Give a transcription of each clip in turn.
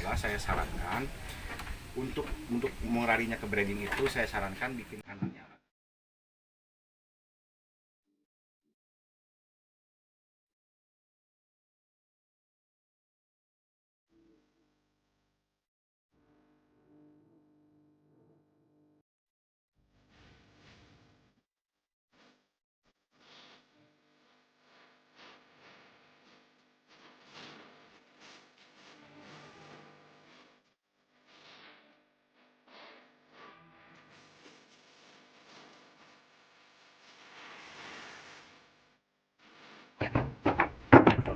pemula saya sarankan untuk mengelarinya ke breeding itu saya sarankan bikin kandangnya.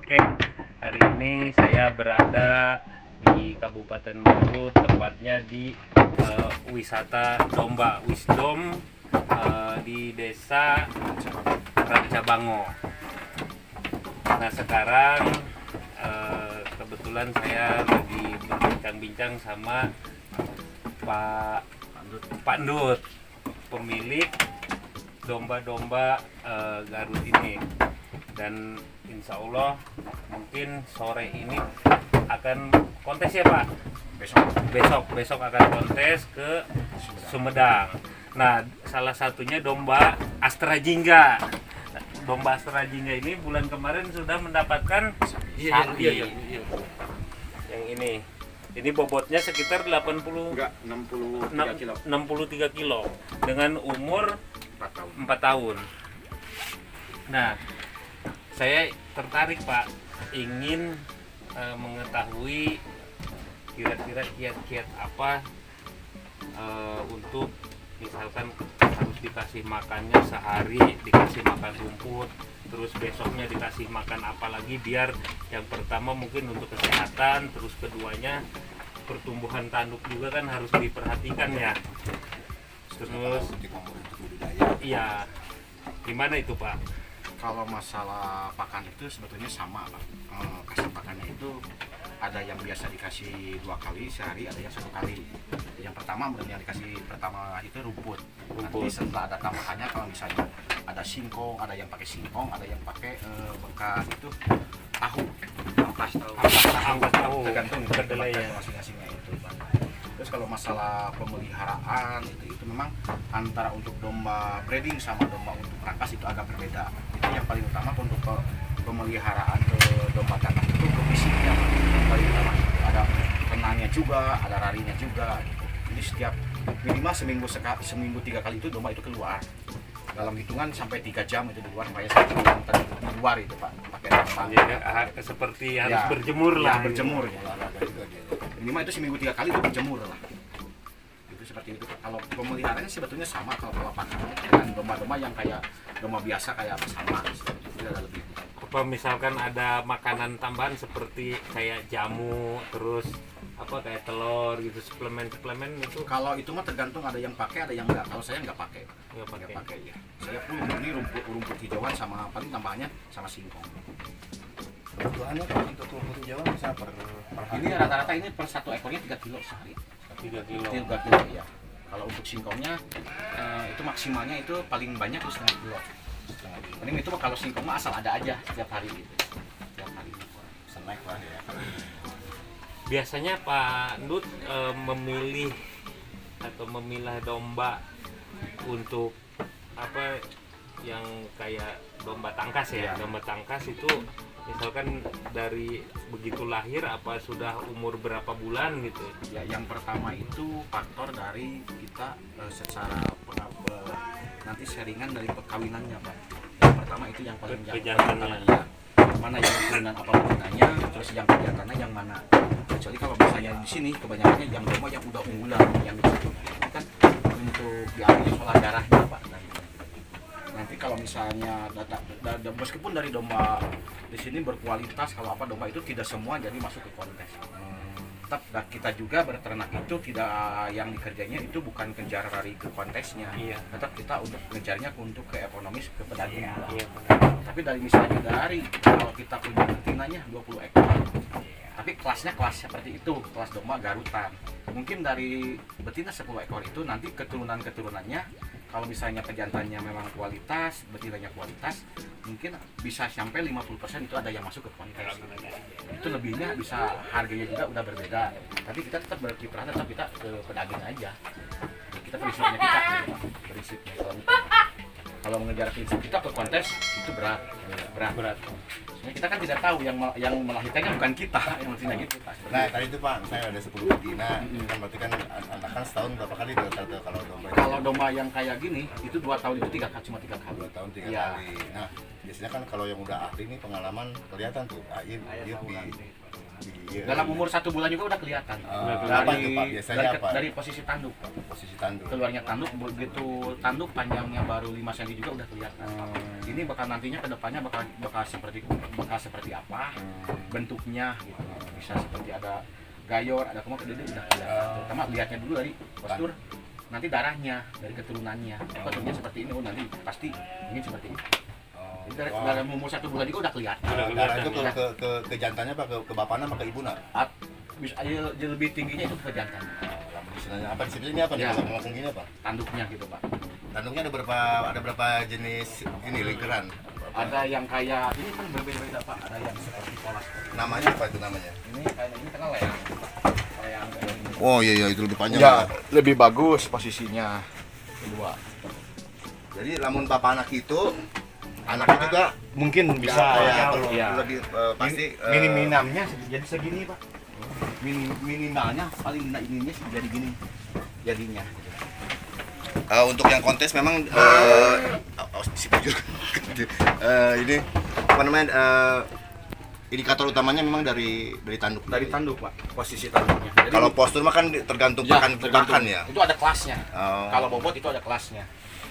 Oke, hari ini saya berada di Kabupaten Garut, tepatnya di wisata domba Wisdom di Desa Rancabango. Nah sekarang kebetulan saya lagi berbincang-bincang sama Pak Ndut, pemilik domba-domba Garut ini. Dan insya Allah mungkin sore ini akan kontes ya Pak? Besok akan kontes ke Sumedang. Nah salah satunya domba Astra Jingga. Domba Astra Jingga ini bulan kemarin sudah mendapatkan sapi. Yang ini bobotnya sekitar 63 kilo dengan umur 4 tahun. Nah saya tertarik Pak, ingin mengetahui kira-kira kiat-kiat apa untuk misalkan harus dikasih makannya sehari, dikasih makan rumput, terus besoknya dikasih makan apa lagi, biar yang pertama mungkin untuk kesehatan, terus keduanya pertumbuhan tanduk juga kan harus diperhatikan ya. Terus iya, gimana itu Pak? Kalau masalah pakan itu sebetulnya sama Pak. Kasih pakannya itu ada yang biasa dikasih 2 kali sehari, ada yang 1 kali. Yang pertama yang dikasih pertama itu rumput. Nanti setelah ada tambahannya, kalau misalnya ada singkong, ada yang pakai singkong, ada yang pakai bekas itu tahu, ampas tahu, tergantung kedelai masing-masingnya itu Pak. Terus kalau masalah pemeliharaan itu memang antara untuk domba breeding sama domba untuk rangkas itu agak berbeda. Itu yang paling utama untuk pemeliharaan ke domba kandang itu ke fisiknya yang paling utama. Ada tenangnya juga, ada larinya juga. Jadi setiap minimal seminggu 3 kali itu domba itu keluar. Dalam hitungan sampai 3 jam itu di luar, supaya di luar itu Pak, pakai tambang. Seperti harus berjemur lah. Berjemur ya. Minimal itu seminggu 3 kali itu berjemur lah. Itu seperti itu. Kalau pemeliharaannya sebetulnya sama kalau pakannya dengan domba-domba yang kayak domba biasa kayak sama. Itu ada lebih. Apa misalkan ada makanan tambahan seperti kayak jamu, terus apa kayak telur gitu, suplemen itu? Kalau itu mah tergantung, ada yang pakai ada yang enggak. Kalau saya nggak pakai. Nggak pakai ya. Saya full ini rumput hijauan sama paling tambahannya sama singkong. Kebutuhannya kalau untuk rumput hijauan bisa per hari. Ini rata-rata ini per 1 ekornya 3 kilo sehari. 3 kilo. 3 kilo ya. Kalau untuk singkongnya itu maksimalnya itu paling banyak itu setengah kilo. Paling itu kalau singkong mah asal ada aja setiap hari gitu. Setiap hari snack lah ya. Biasanya Pak Ndut memilih atau memilah domba untuk apa yang kayak domba tangkas ya? Domba tangkas itu misalkan dari begitu lahir apa sudah umur berapa bulan gitu? Ya, yang pertama itu faktor dari kita secara nanti sharingan dari perkawinannya Pak. Yang pertama itu yang paling kejantannya. Ya, mana yang keturunan apa keturunannya, terus yang kejantannya yang mana. Kecuali kalau misalnya di sini kebanyakannya yang domba yang udah unggulan, yang itu kan untuk diambil olah darahnya Pak. Nanti kalau misalnya meskipun dari domba di sini berkualitas, kalau apa domba itu tidak semua jadi masuk ke kontes. Tetap kita juga berternak itu tidak yang dikerjanya itu bukan kejar lari ke kontesnya. Tetap kita untuk ngejarnya untuk ke ekonomis, ke pedagang. Tapi dari misalnya dari kalau kita punya betinanya 20 ekor. Tapi kelas seperti itu, kelas domba Garutan. Mungkin dari betina 10 ekor itu nanti keturunannya kalau misalnya pejantannya memang kualitas, betinanya kualitas, mungkin bisa sampai 50% itu ada yang masuk ke kontes. Itu lebihnya bisa harganya juga udah berbeda. Tapi kita tetap berkiprah, tetap kita ke pedaging aja. Kita prinsipnya kita, prinsipnya kalau mengejar prinsip kita ke kontes itu berat. Soalnya kita kan tidak tahu yang melahirkannya bukan kita, yang mestinya gitu. Nah tadi itu Pak, saya ada 10 betina, kan berarti kan anak kan setahun berapa kali rata-rata kalau domba? Kalau domba yang kayak gini itu 2 tahun itu cuma 3 kali. 2 tahun 3 Ya. kali. Nah biasanya kan kalau yang udah ahli nih pengalaman kelihatan tuh, Dalam umur 1 bulan juga udah kelihatan. apa tuh Pak? Biasanya apa? Dari posisi tanduk. Posisi tanduk. Keluarnya tanduk, begitu tanduk panjangnya baru 5 cm juga udah kelihatan. Ini bakal nantinya ke depannya bakal seperti apa bentuknya gitu. Bisa seperti ada gayor, ada kemana udah kelihatan. Pertama lihatnya dulu dari postur, nanti darahnya, dari keturunannya. Posturnya seperti ini, nanti pasti ini seperti ini. Jadi dalam umur 1 bulan juga udah kelihatan. Darah itu ke jantannya apa ke bapaknya apa ke ibu nak? Bisa aja lebih tingginya itu ke jantan. Istilahnya apa disebutnya apa nih Ya. kalau ngomong gini apa? Tanduknya gitu Pak. Tanduknya ada berapa jenis ini lingkaran? Ada yang kayak ini kan berbeda-beda Pak. Ada yang seperti polas. Namanya apa itu namanya? Ini kayak ini kan leang. Leang kayak ini. Oh iya itu lebih panjang. Ya, lebih bagus posisinya kedua. Jadi lamun bapak anak itu anaknya juga Mungkin bisa ya, perlu ya. lebih pasti Minimalnya jadi segini Pak. Minimalnya paling ininya jadi gini jadinya. untuk yang kontes memang si Pujur ini apa namanya indikator utamanya memang dari tanduk. Dari tanduk Pak, posisi tanduknya. Jadi, Kalau postur mah kan tergantung ya, pakan ya. Itu ada kelasnya. Oh. Kalau bobot itu ada kelasnya.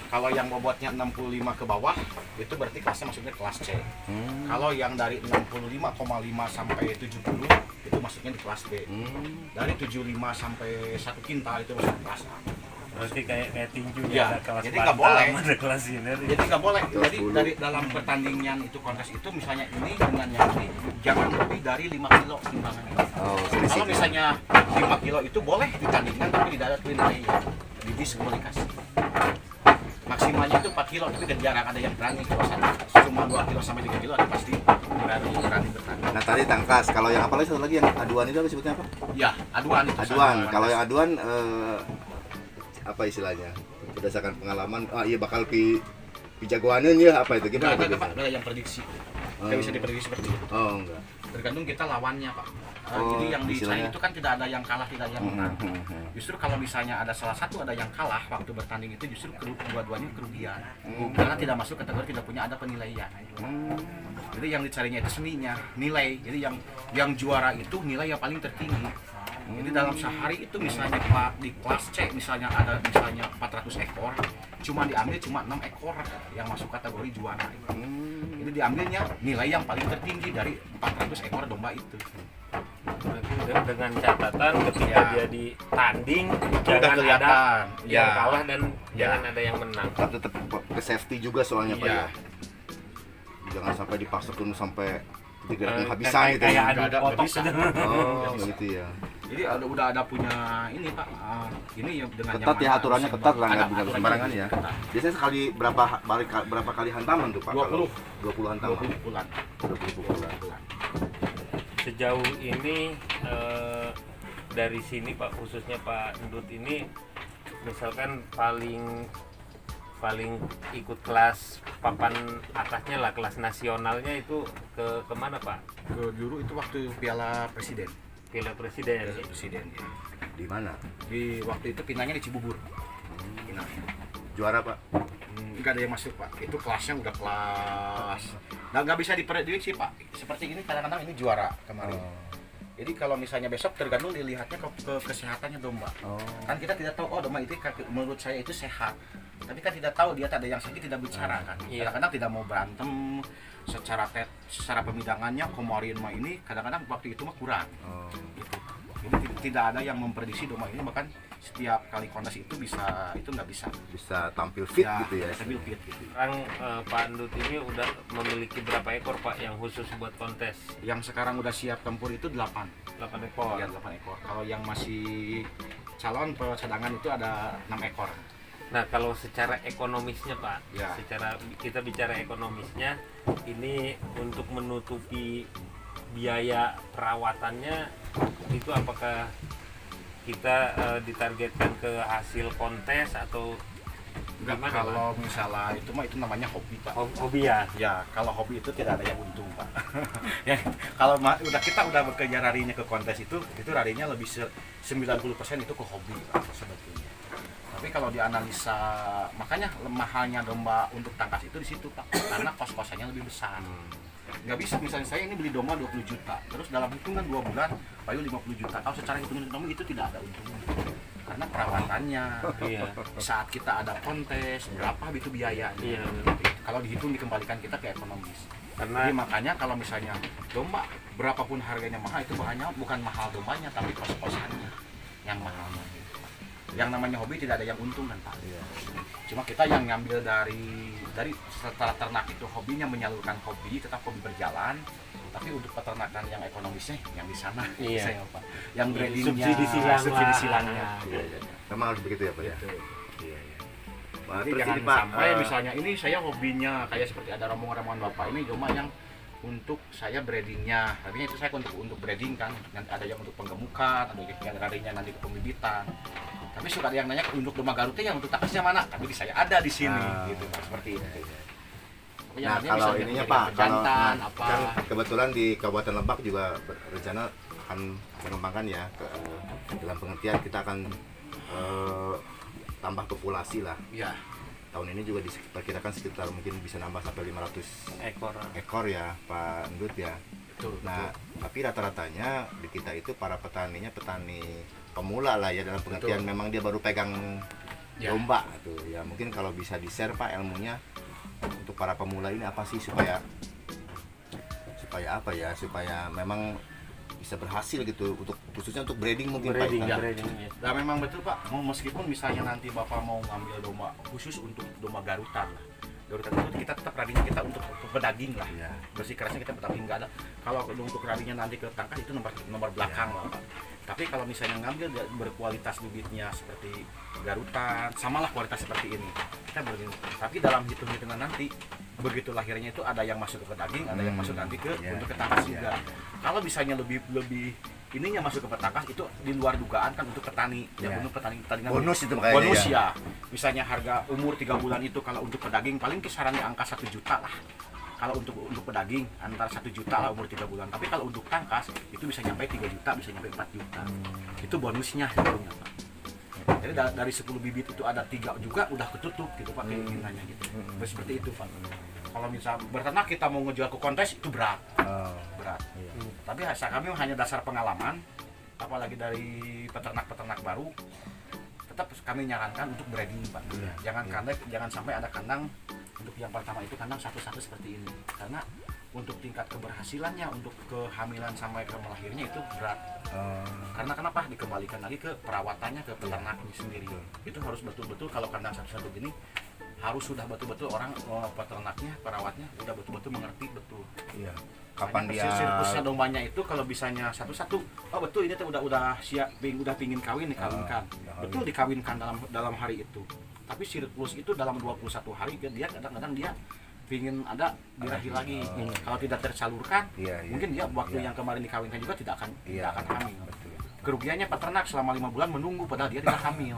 Kalau yang bobotnya 65 ke bawah, itu berarti kelasnya maksudnya kelas C. Kalau yang dari 65,5 sampai 70, itu masuknya di kelas B. Dari 75 sampai 1 kintal itu masuk kelas A. Berarti kayak tinju Ya, ada kelas jadi nggak boleh. ada kelas senior. Jadi nggak boleh. Jadi dari dalam pertandingan itu kontes itu misalnya ini dengan yang ini jangan lebih dari 5 kilo timbangannya. Kalau misalnya 5 kilo itu boleh ditandingkan tapi tidak ada penilaian di diskualifikasi. Maksimalnya itu 4 kilo tapi jarang ada yang berani kalau cuma 2 kilo sampai 3 kilo ada pasti berani bertanding. Nah tadi tangkas, kalau yang apa lagi satu lagi yang aduan itu apa sebutnya apa? Ya, aduan itu. Aduan. Kalau yang aduan apa istilahnya? Berdasarkan pengalaman, iya bakal jagoanin ya apa itu? Gimana? Enggak ada Pak, ada yang prediksi. Nggak bisa diprediksi seperti itu. Oh enggak. Tergantung kita lawannya Pak. Oh, Jadi yang istilahnya. dicari itu kan tidak ada yang kalah, tidak ada yang menang. Justru kalau misalnya ada salah satu ada yang kalah waktu bertanding itu justru dua-duanya kerugian. Karena tidak masuk kategori tidak punya ada penilaian. Jadi yang dicarinya itu seninya, nilai. Jadi yang juara itu nilai yang paling tertinggi. Jadi dalam sehari itu misalnya di kelas C misalnya ada misalnya 400 ekor, cuma diambil cuma 6 ekor yang masuk kategori juara. Jadi diambilnya nilai yang paling tertinggi dari 400 ekor domba itu. Berarti dengan catatan ketika Ya. dia ditanding Udah jangan ada kelihatan. yang Ya. kalah dan Ya. jangan ada yang menang. Tetap ke safety juga soalnya Pak Iya. ya. Jangan sampai dipaksakan sampai tidak Eh, kehabisan gitu. kayak ya. adu Nggak kotok bisa. Oh gitu ya. Jadi udah ada punya ini Pak, ini yang dengan Ketat ya aturannya ketat lah, nggak bisa aturannya sembarangan ya. ketat. Biasanya sekali berapa kali hantaman tuh Pak? 20. 20 hantaman. 20 bulan. 20 pukulan. Sejauh ini dari sini Pak, khususnya Pak Endut ini misalkan paling ikut kelas papan atasnya lah, kelas nasionalnya itu kemana Pak? Ke juru itu waktu Piala Presiden. Piala Presiden. Piala Presiden ya. Di mana? Di waktu itu pinanya di Cibubur. Pinanya. Juara Pak. Nggak ada yang masuk Pak. Itu kelasnya udah kelas. Nggak bisa diprediksi Pak. Seperti ini kadang-kadang ini juara kemarin. Jadi kalau misalnya besok tergantung dilihatnya ke kesehatannya domba. Kan kita tidak tahu domba itu menurut saya itu sehat. Tapi kan tidak tahu dia ada yang sakit tidak bicara kan. Iya. Kadang-kadang tidak mau berantem secara pemidangannya kemarin mah ini kadang-kadang waktu itu mah kurang. Gitu. Jadi tidak ada yang memprediksi domba ini bahkan setiap kali kontes itu nggak bisa. Bisa tampil fit gitu ya. Tampil fit gitu. Sekarang Pak Endut ini udah memiliki berapa ekor Pak yang khusus buat kontes? Yang sekarang udah siap tempur itu 8. 8 ekor. Ya, 8 ekor. Kalau yang masih calon cadangan itu ada 6 ekor. Nah, kalau secara ekonomisnya Pak, Ya. secara kita bicara ekonomisnya, ini untuk menutupi biaya perawatannya itu apakah kita ditargetkan ke hasil kontes atau Enggak, gimana, kalau misalnya itu mah itu namanya hobi Pak. Pak? Hobi ya? Ya, kalau hobi itu tidak ada yang untung, Pak. Ya, kalau kita udah bekerja larinya ke kontes itu larinya lebih 90% itu ke hobi, Pak, sebetulnya. Tapi kalau dianalisa, makanya mahalnya domba untuk tangkas itu di situ, Pak. Karena kos-kosannya lebih besar. Nggak bisa, misalnya saya ini beli domba 20 juta, terus dalam hitungan 2 bulan, payu 50 juta. Kalau secara hitungan ekonomi itu tidak ada untungnya. Karena perawatannya, Iya. saat kita ada kontes, berapa itu biayanya. Iya. Kalau dihitung dikembalikan kita ke ekonomis. Karena Jadi makanya kalau misalnya domba berapapun harganya mahal, itu bahannya bukan mahal dombanya tapi kos-kosannya yang mahal. Yang namanya hobi tidak ada yang untung kan Pak. Cuma kita yang ngambil dari setelah ternak itu hobinya menyalurkan hobi, tetap hobi berjalan. Tapi untuk peternakan yang ekonomisnya yang di sana, Iya. saya Pak. Yang Iya, breedingnya, subsidi silang subsidi lah. silangnya. Iya, iya. Memang harus begitu ya Pak ya. Gitu. Iya, iya. Nah, Jadi terus jangan ini Pak, sampai misalnya ini saya hobinya kayak seperti ada rombongan-rombongan Bapak ini cuma yang untuk saya breedingnya, artinya itu saya untuk breeding kan, nanti ada yang untuk penggemukan, ada yang larinya nanti ke pembibitan. Tapi suka ada yang nanya untuk domba Garutnya yang untuk takasnya mana? Tapi di saya ada di sini, gitu Pak, seperti itu. Pokoknya nah nanti kalau bisa ininya jadi Pak, kalau jantan apa. kan kebetulan di Kabupaten Lebak juga rencana akan mengembangkan ya dalam pengertian kita akan tambah populasi lah. Ya, Tahun ini juga diperkirakan sekitar mungkin bisa nambah sampai 500 ekor. ekor ya Pak Ndut ya. betul. Nah, tapi rata-ratanya di kita itu para petaninya petani pemula lah ya, dalam pengertian Betul. memang dia baru pegang Ya. domba tuh. Ya mungkin kalau bisa di-share Pak ilmunya untuk para pemula ini apa sih supaya apa ya? Supaya memang bisa berhasil gitu untuk khususnya untuk breeding mungkin Breeding, Pak. ya. breeding, ya. Nah memang betul Pak, meskipun misalnya nanti Bapak mau ngambil domba khusus untuk domba garutan lah. Garutan itu kita tetap radinya kita untuk pedaging lah. Iya. Bersih kerasnya kita pedaging nggak ada. Kalau untuk radinya nanti ke tangkas itu nomor belakang lah Pak. Tapi kalau misalnya ngambil berkualitas bibitnya seperti garutan, samalah kualitas seperti ini. Kita breeding. Tapi dalam hitung-hitungan nanti begitu lahirnya itu ada yang masuk ke pedaging, ada yang masuk nanti ke Iya. untuk ke tangkas Iya. juga. Kalau misalnya lebih ininya masuk ke petangkas itu di luar dugaan kan untuk petani Ya. yang untuk petani Bonus itu makanya bonus ya. ya. Misalnya harga umur 3 bulan itu kalau untuk pedaging paling kisarannya angka 1 juta lah. Kalau untuk pedaging antara 1 juta lah umur 3 bulan. Tapi kalau untuk tangkas itu bisa nyampe 3 juta, bisa nyampe 4 juta. Itu bonusnya hitungnya Pak. Jadi dari 10 bibit itu ada 3 juga udah ketutup gitu Pak keinginannya gitu. Terus seperti itu Pak. Kalau misal berternak kita mau ngejual ke kontes itu berat. Berat. Iya. Tapi kami hanya dasar pengalaman, apalagi dari peternak-peternak baru, tetap kami nyarankan untuk breeding Pak. Iya, Jangan sampai ada kandang untuk yang pertama itu kandang satu-satu seperti ini. Karena untuk tingkat keberhasilannya, untuk kehamilan sampai ke melahirnya itu berat. Karena kenapa? Dikembalikan lagi ke perawatannya, ke peternaknya sendiri. Itu harus betul-betul kalau kandang satu-satu gini harus sudah betul-betul orang peternaknya, perawatnya udah betul-betul mengerti betul. Iya. Kapan dia sirkusnya dombanya itu kalau bisanya satu-satu, oh betul ini tuh udah siap, udah pingin kawin dikawinkan. Betul dikawinkan dalam hari itu. Tapi siklus itu dalam 21 hari dia kadang-kadang dia pingin ada birahi lagi. Kalau tidak tersalurkan, Iya, iya. mungkin dia waktu Iya. yang kemarin dikawinkan juga tidak akan Iya. hamil. Kerugiannya peternak selama 5 bulan menunggu padahal dia tidak hamil.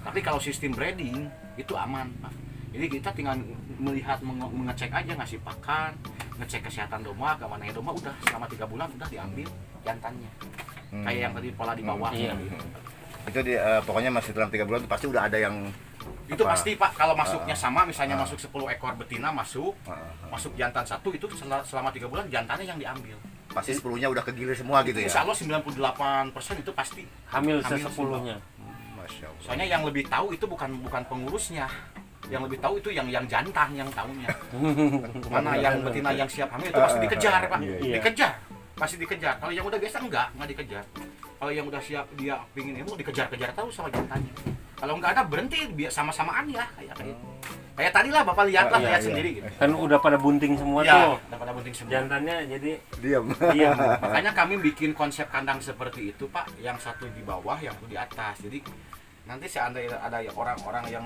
Tapi kalau sistem breeding itu aman Pak. Jadi kita tinggal melihat, mengecek aja, ngasih pakan, ngecek kesehatan domba, keamanannya domba, udah selama 3 bulan udah diambil jantannya. Kayak yang tadi pola di bawah. Iya. itu pokoknya masih dalam 3 bulan pasti udah ada yang Itu apa? pasti Pak, kalau masuknya sama, misalnya masuk 10 ekor betina masuk jantan satu, itu selama 3 bulan jantannya yang diambil. pasti 10-nya udah kegilir semua gitu ya. Insya Allah 98% itu pasti Hamil Hamil se-10-nya. Masya Allah. Soalnya yang lebih tahu itu bukan pengurusnya, yang lebih tahu itu yang jantan yang tahunya. Mana yang betina yang siap hamil itu pasti dikejar Pak, Iya. dikejar, pasti dikejar. Kalau yang udah biasa nggak dikejar. Kalau yang udah siap dia pingin ilmu dikejar-kejar tahu sama jantannya. Kalau nggak ada berhenti sama-samaan ya kayak tadi lah Bapak lihat lah, Iya, lihat iya. sendiri gitu. Kan udah pada bunting semua Ya, tuh. udah pada penting semua. Jantannya jadi Diam. diam. Makanya kami bikin konsep kandang seperti itu Pak, yang satu di bawah, yang satu di atas. Jadi Nanti seandainya ada orang-orang yang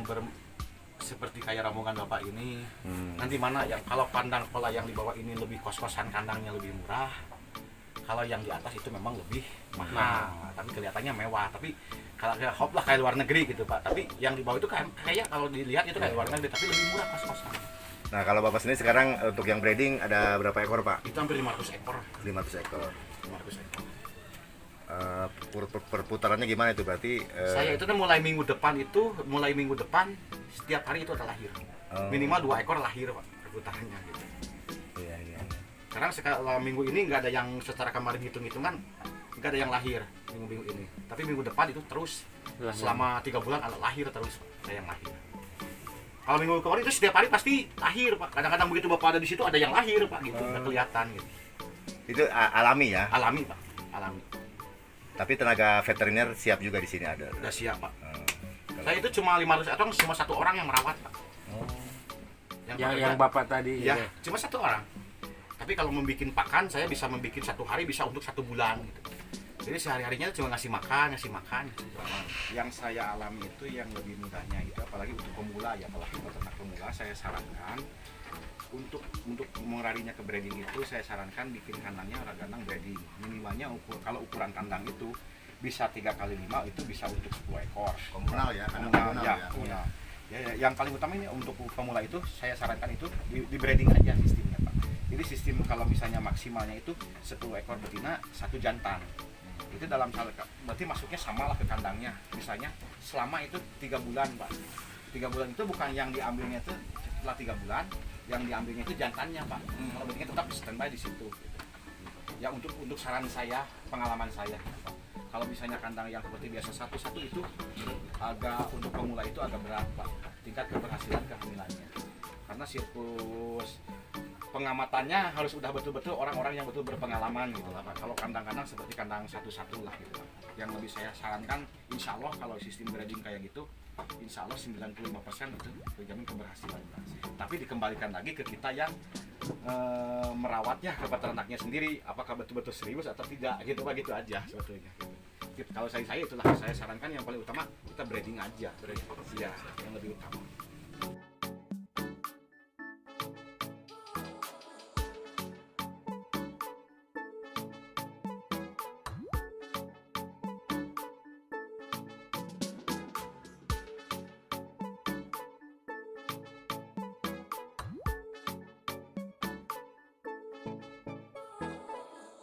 seperti kayak rombongan bapak ini, nanti mana yang kalau kandang pola yang di bawah ini lebih kos-kosan, kandangnya lebih murah, kalau yang di atas itu memang lebih mahal, tapi kelihatannya mewah. Tapi kalau kayak hop lah kayak luar negeri gitu pak, tapi yang di bawah itu kayak kalau dilihat itu kayak luar negeri, tapi lebih murah kos-kosan. Nah, kalau Bapak sendiri sekarang untuk yang breeding ada berapa ekor, Pak? Itu hampir 500 ekor. 500 ekor. 500 ekor. Perputarannya gimana itu berarti? Saya itu kan mulai minggu depan setiap hari itu ada lahir. Minimal 2 ekor lahir pak perputarannya gitu. Iya, iya. Sekarang kalau minggu ini nggak ada yang secara kemarin hitung-hitungan nggak ada yang lahir minggu ini. Tapi minggu depan itu terus selama 3 bulan ada lahir terus ada yang lahir. Kalau minggu kemarin itu setiap hari pasti lahir pak. Kadang-kadang begitu bapak ada di situ ada yang lahir pak gitu, nggak kelihatan gitu. Itu alami ya? Alami pak, alami. Tapi tenaga veteriner siap juga di sini ada. Udah siap pak. Saya itu cuma 500 ekor, cuma 1 orang yang merawat pak. Yang bapak tadi ya, gitu. cuma 1 orang. Tapi kalau membuat pakan saya bisa membuat 1 hari bisa untuk 1 bulan gitu. Jadi sehari-harinya cuma ngasih makan gitu. Yang saya alami itu yang lebih mudahnya itu apalagi untuk pemula ya, kalau peternak pemula saya sarankan untuk mengelarinya ke breeding itu saya sarankan bikin kandangnya kandang breeding. Minimalnya kalau ukuran kandang itu bisa 3 kali 5 itu bisa untuk 10 ekor. Komunal ya, kandang komunal ya. Komunal. Ya, yang paling utama ini untuk pemula itu saya sarankan itu di breeding aja sistemnya Pak. Jadi sistem kalau misalnya maksimalnya itu 10 ekor betina, 1 jantan. Itu dalam berarti masuknya sama lah ke kandangnya. Misalnya selama itu 3 bulan Pak. 3 bulan itu bukan yang diambilnya itu setelah 3 bulan, yang diambilnya itu jantannya Pak. Kalau betina tetap standby di situ. Gitu. Ya untuk saran saya, pengalaman saya. Kalau misalnya kandang yang seperti biasa satu-satu itu agak untuk pemula itu agak berat Pak, tingkat keberhasilan kehamilannya. Karena siklus pengamatannya harus udah betul-betul orang-orang yang betul berpengalaman gitu lah Pak. Kalau kandang-kandang seperti kandang satu-satu lah gitu Pak. Yang lebih saya sarankan, insya Allah kalau sistem breeding kayak gitu, insya Allah 95% itu terjamin keberhasilan Pak. Tapi dikembalikan lagi ke kita yang merawatnya, ke peternaknya sendiri, apakah betul-betul serius atau tidak gitu Pak, gitu aja sebetulnya. Gitu. Kalau saya itulah saya sarankan yang paling utama kita breeding aja, breeding ya yang lebih utama.